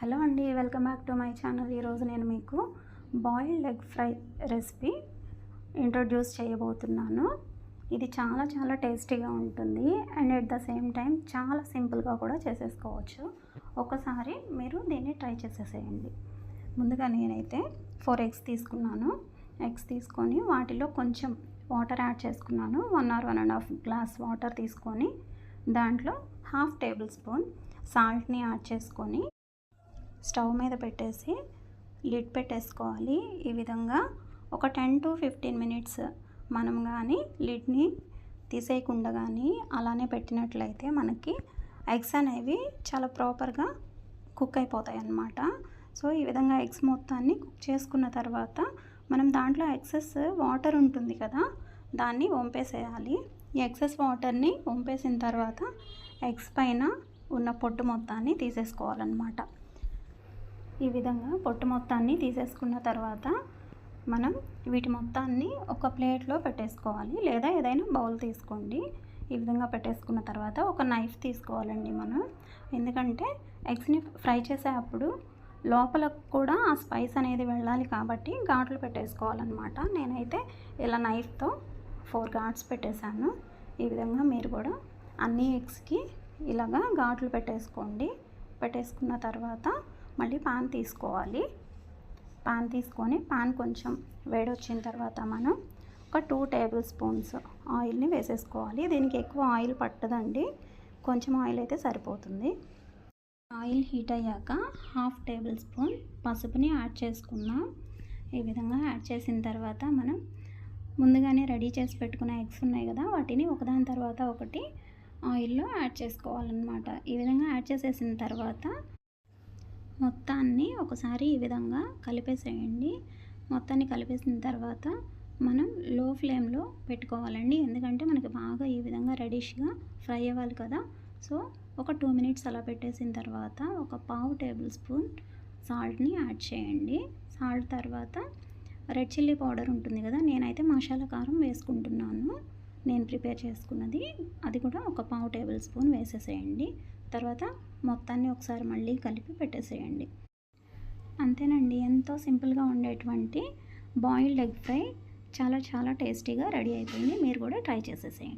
Hello అండి, welcome back to my channel. ఈరోజు నేను మీకు boiled egg fry recipe introduce చేయబోతున్నాను. ఇది చాలా టేస్టీగా ఉంటుంది and at the same time చాలా సింపుల్గా కూడా చేసేసుకోవచ్చు. ఒకసారి మీరు దీన్ని ట్రై చేసేసేయండి. ముందుగా నేనైతే 4 ఎగ్స్ తీసుకున్నాను. ఎగ్స్ తీసుకొని వాటిలో కొంచెం వాటర్ యాడ్ చేసుకున్నాను. 1 or 1.5 గ్లాస్ వాటర్ తీసుకొని దాంట్లో 1/2 టేబుల్ స్పూన్ సాల్ట్ని యాడ్ చేసుకొని స్టవ్ మీద పెట్టేసి లిడ్ పెట్టేసుకోవాలి. ఈ విధంగా ఒక 10 to 15 మినిట్స్ మనం కానీ లిడ్ని తీసేయకుండా కానీ అలానే పెట్టినట్లయితే మనకి ఎగ్స్ అనేవి చాలా ప్రాపర్గా కుక్ అయిపోతాయి అన్నమాట. సో ఈ విధంగా ఎగ్స్ మొత్తాన్ని కుక్ చేసుకున్న తర్వాత మనం దాంట్లో ఎక్సెస్ వాటర్ ఉంటుంది కదా, దాన్ని వంపేసేయాలి. ఈ ఎక్సెస్ వాటర్ని వంపేసిన తర్వాత ఎగ్స్ పైన ఉన్న పొట్టు మొత్తాన్ని తీసేసుకోవాలన్నమాట. ఈ విధంగా పొట్టు మొత్తాన్ని తీసేసుకున్న తర్వాత మనం వీటి మొత్తాన్ని ఒక ప్లేట్లో పెట్టేసుకోవాలి, లేదా ఏదైనా బౌల్ తీసుకోండి. ఈ విధంగా పెట్టేసుకున్న తర్వాత ఒక నైఫ్ తీసుకోవాలండి మనం. ఎందుకంటే ఎగ్స్ని ఫ్రై చేసేటప్పుడు లోపల కూడా ఆ స్పైస్ అనేది వెళ్ళాలి కాబట్టి ఘాట్లు పెట్టేసుకోవాలన్నమాట. నేనైతే ఇలా నైఫ్తో 4 ఘాట్స్ పెట్టేశాను. ఈ విధంగా మీరు కూడా అన్ని ఎగ్స్కి ఇలాగా ఘాట్లు పెట్టేసుకోండి. పెట్టేసుకున్న తర్వాత మళ్ళీ పాన్ తీసుకోవాలి. పాన్ తీసుకొని పాన్ కొంచెం వేడొచ్చిన తర్వాత మనం ఒక 2 టేబుల్ స్పూన్స్ ఆయిల్ని వేసేసుకోవాలి. దీనికి ఎక్కువ ఆయిల్ పట్టదండి, కొంచెం ఆయిల్ అయితే సరిపోతుంది. ఆయిల్ హీట్ అయ్యాక 1/2 టేబుల్ స్పూన్ పసుపుని యాడ్ చేసుకుందాం. ఈ విధంగా యాడ్ చేసిన తర్వాత మనం ముందుగానే రెడీ చేసి పెట్టుకున్న ఎగ్స్ ఉన్నాయి కదా, వాటిని ఒకదాని తర్వాత ఒకటి ఆయిల్లో యాడ్ చేసుకోవాలన్నమాట. ఈ విధంగా యాడ్ చేసేసిన తర్వాత మొత్తాన్ని ఒకసారి ఈ విధంగా కలిపేసేయండి. మొత్తాన్ని కలిపేసిన తర్వాత మనం లో ఫ్లేమ్లో పెట్టుకోవాలండి. ఎందుకంటే మనకి బాగా ఈ విధంగా రెడిష్గా ఫ్రై అవ్వాలి కదా. సో ఒక 2 మినిట్స్ అలా పెట్టేసిన తర్వాత ఒక 1/2 టేబుల్ స్పూన్ సాల్ట్ని యాడ్ చేయండి. సాల్ట్ తర్వాత రెడ్ చిల్లీ పౌడర్ ఉంటుంది కదా, నేనైతే మసాలా కారం వేసుకుంటున్నాను. నేను ప్రిపేర్ చేసుకున్నది అది కూడా ఒక 1/2 టేబుల్ స్పూన్ వేసేసేయండి. తర్వాత మొత్తాన్ని ఒకసారి మళ్ళీ కలిపి పెట్టేసేయండి. అంతేనండి, ఎంతో సింపుల్గా ఉండేటువంటి బాయిల్డ్ ఎగ్ ఫ్రై చాలా టేస్టీగా రెడీ అయిపోయింది. మీరు కూడా ట్రై చేసేసేయండి.